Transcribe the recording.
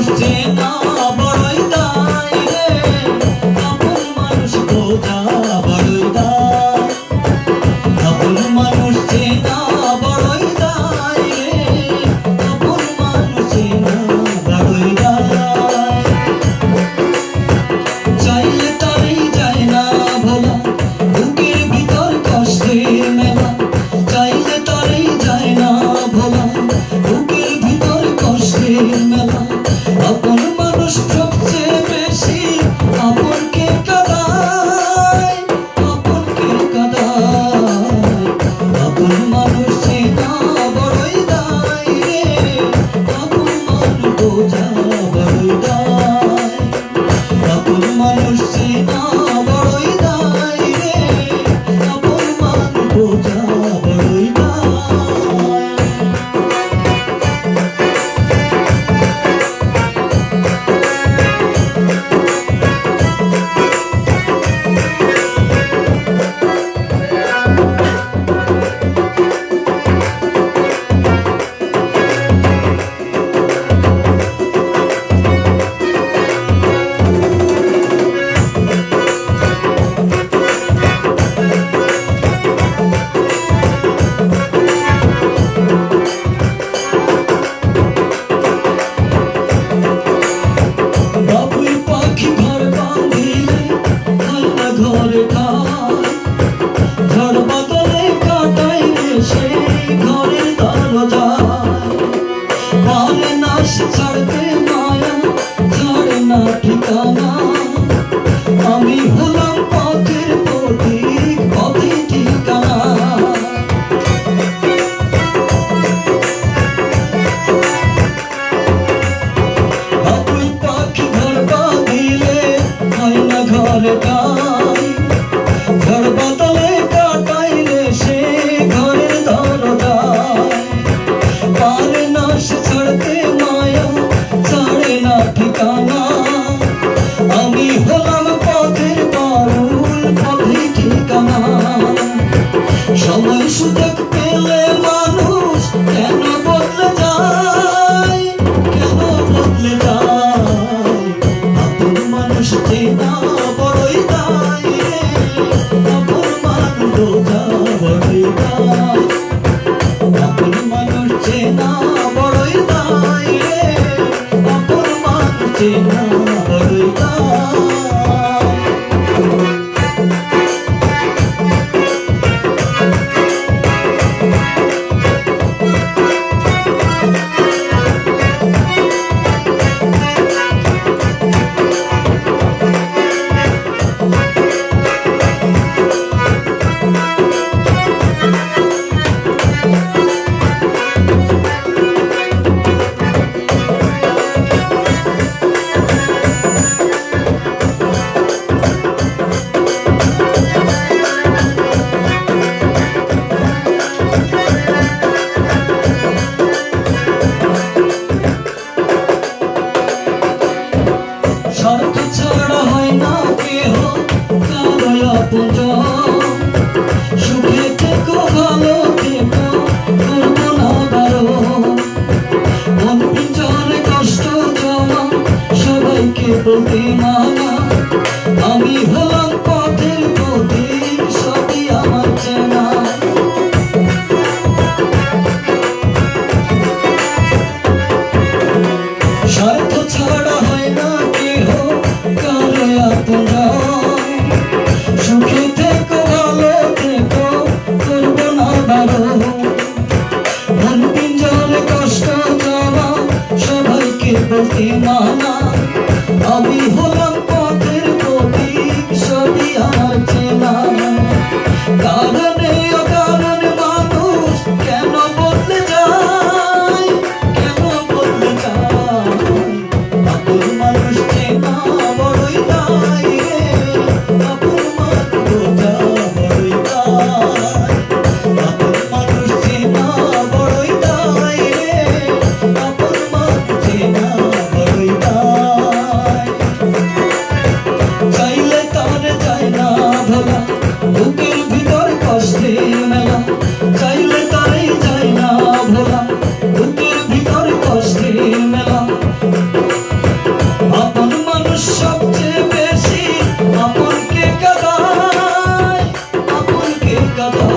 মানুষ চেনা বড়ই দায় রে, আপন মানুষ বোঝা বড়ই দায়। আপন মানুষ চেনা বড়ই দায় রে, আপন মানুষ চেনা বড়ই দায়। চাইলে তারেই যায় না ভোলা, বুকের ভিতর কষ্টের মেলা। চাইলে তারেই যায় না ভোলা, বুকের ভিতর কষ্টের মেলা। আপন মানুষ সবচেয়ে বেশি আপনকে কাঁদায়, আপনকে কাঁদায়। আপন মানুষ চেনা বড়ই দায় রে, আপন মানুষ বোঝা বড়ই দায়। আপন মানুষ চেনা বড়ই দায় রে, আপন মানুষ বোঝা বড়ই দায়। বাবুই পাখি ঘর বাঁধিলে হয় না ঘরে ঠাই, ঝড় বাদলে কাটাই রে সেই ঘরের দরজায়। পারে না সে ছাড়তে মায়া, ছাড়ে না ঠিকানা। আমি হলাম পথের পথিক, পথই ঠিকানা। বাবুই পাখি ঘর বাঁধিলে হয় না ঘরে ঠাই, ঝড় বাদলে কাটাই রে সে ঘরের দরজায়। পারে না সে ছাড়তে মায়া, ছাড়ে না ঠিকানা। আমি হলাম পথের বাউল, পথই ঠিকানা। সময় সুযোগ পেলে মানুষ কেন বদলে যায়, কেন বদলে যায়। আপন মানুষ চেনা বড়ই দায় রে, আপন মানুষ বোঝা বড়ই দায়। আপন মানুষ চেনা বড়ই দায় রে, আপন মানুষ চেনা বড়ই দায়। স্বার্থ ছাড়া হয় না কেহ কারো আপনজন। সুখে থেকো ভালো থেকো, করবো না বারণ। মন পিঞ্জরে কষ্ট জমা, সবাইকে বলতে মানা। আমি হলাম পথের পথিক, সবই আমার চেনা। স্বার্থ ছাড়া হয় না কেহ কারো আপনজন। সুখে থেকো ভালো থেকো, করবো না বারণ। মন পিঞ্জরে কষ্ট জমা, সবাইকে বলতে মানা। আমি হলাম পথের পথিক, সবই আমার চেনা। কারণে অকারণে মানুষ কেন বদলে যায়, কেন বদলে যায়। আপন মানুষ চেনা বড়ই দায় রে, আপন মানুষ বোঝা বড়ই দায়। আপন মানুষ চেনা বড়ই দায় রে, আপন মানুষ চেনা বড়ই দায়। চাইলে তারে যায় না ভোলা, বুকের ভিতর কষ্ট গাদা